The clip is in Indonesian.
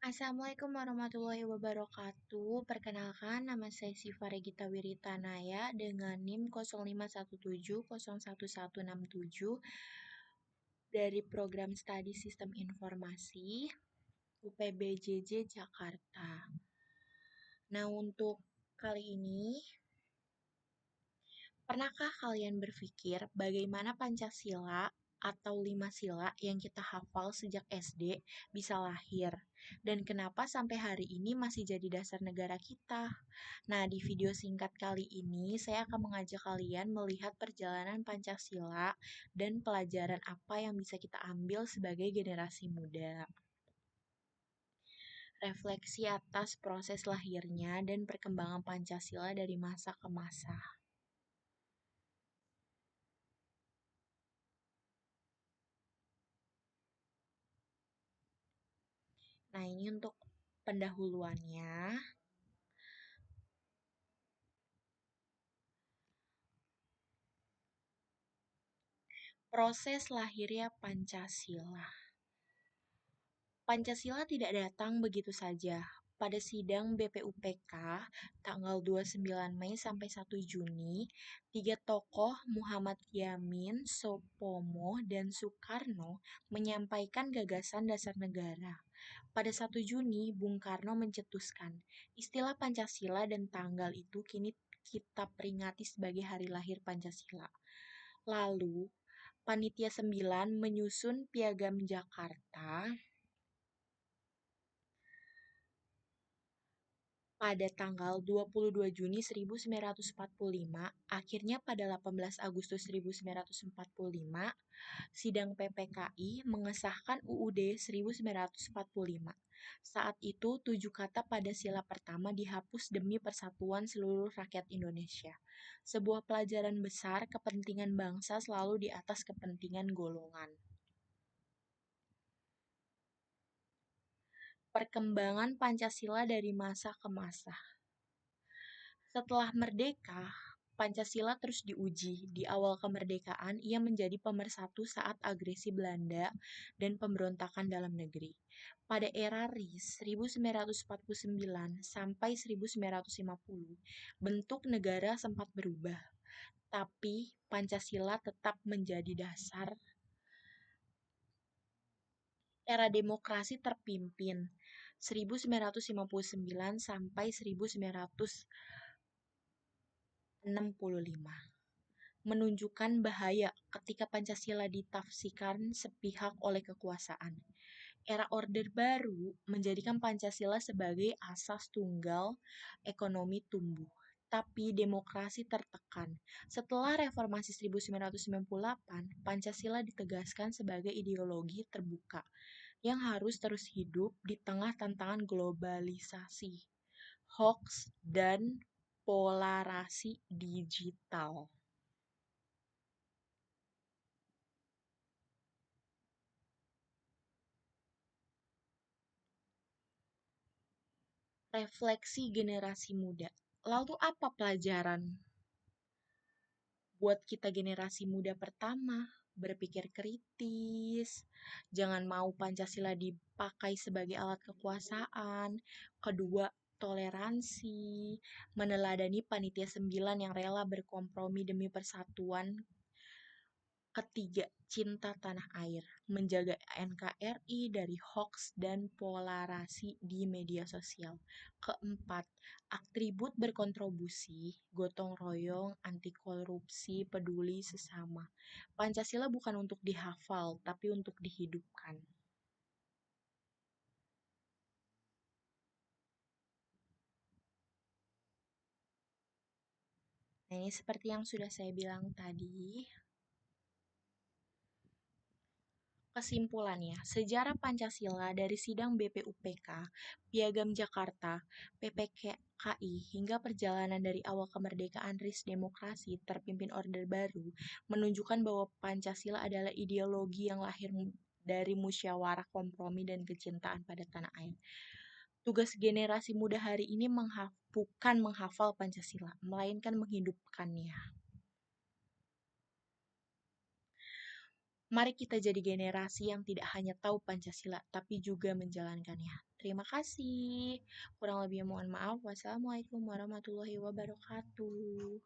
Assalamualaikum warahmatullahi wabarakatuh. Perkenalkan, nama saya Siva Regita Wiritanaya dengan NIM 0517011167 dari Program Studi Sistem Informasi UPBJJ Jakarta. Nah, untuk kali ini, pernahkah kalian berpikir bagaimana Pancasila atau 5 sila yang kita hafal sejak SD bisa lahir? Dan kenapa sampai hari ini masih jadi dasar negara kita? Nah, di video singkat kali ini, saya akan mengajak kalian melihat perjalanan Pancasila dan pelajaran apa yang bisa kita ambil sebagai generasi muda. Refleksi atas proses lahirnya dan perkembangan Pancasila dari masa ke masa. Nah, ini untuk pendahuluannya. Proses lahirnya Pancasila. Pancasila tidak datang begitu saja. Pada sidang BPUPK tanggal 29 Mei sampai 1 Juni, tiga tokoh Muhammad Yamin, Soepomo, dan Soekarno menyampaikan gagasan dasar negara. Pada 1 Juni, Bung Karno mencetuskan, istilah Pancasila dan tanggal itu kini kita peringati sebagai hari lahir Pancasila. Lalu, Panitia 9 menyusun Piagam Jakarta pada tanggal 22 Juni 1945, akhirnya pada 18 Agustus 1945, sidang PPKI mengesahkan UUD 1945. Saat itu, 7 kata pada sila pertama dihapus demi persatuan seluruh rakyat Indonesia. Sebuah pelajaran besar, kepentingan bangsa selalu di atas kepentingan golongan. Perkembangan Pancasila dari masa ke masa. Setelah merdeka, Pancasila terus diuji. Di awal kemerdekaan, ia menjadi pemersatu saat agresi Belanda dan pemberontakan dalam negeri. Pada era RIS 1949 sampai 1950, bentuk negara sempat berubah, tapi Pancasila tetap menjadi dasar. Era demokrasi terpimpin 1959 sampai 1965, menunjukkan bahaya ketika Pancasila ditafsirkan sepihak oleh kekuasaan. Era Orde Baru menjadikan Pancasila sebagai asas tunggal ekonomi tumbuh, tapi demokrasi tertekan. Setelah Reformasi 1998, Pancasila ditegaskan sebagai ideologi terbuka yang harus terus hidup di tengah tantangan globalisasi, hoax, dan polarasi digital. Refleksi generasi muda. Lalu apa pelajaran buat kita generasi muda? Pertama, berpikir kritis, jangan mau Pancasila dipakai sebagai alat kekuasaan. Kedua, toleransi, meneladani Panitia 9 yang rela berkompromi demi persatuan. Ketiga, cinta tanah air, menjaga NKRI dari hoax dan polarasi di media sosial. Keempat, atribut berkontribusi, gotong royong, anti korupsi, peduli sesama. Pancasila bukan untuk dihafal, tapi untuk dihidupkan. Nah, ini seperti yang sudah saya bilang tadi. Kesimpulannya, sejarah Pancasila dari sidang BPUPK, Piagam Jakarta, PPKI, hingga perjalanan dari awal kemerdekaan RIS demokrasi terpimpin Orde Baru, menunjukkan bahwa Pancasila adalah ideologi yang lahir dari musyawarah kompromi dan kecintaan pada tanah air. Tugas generasi muda hari ini bukan menghafal Pancasila, melainkan menghidupkannya. Mari kita jadi generasi yang tidak hanya tahu Pancasila, tapi juga menjalankannya. Terima kasih. Kurang lebihnya mohon maaf. Wassalamualaikum warahmatullahi wabarakatuh.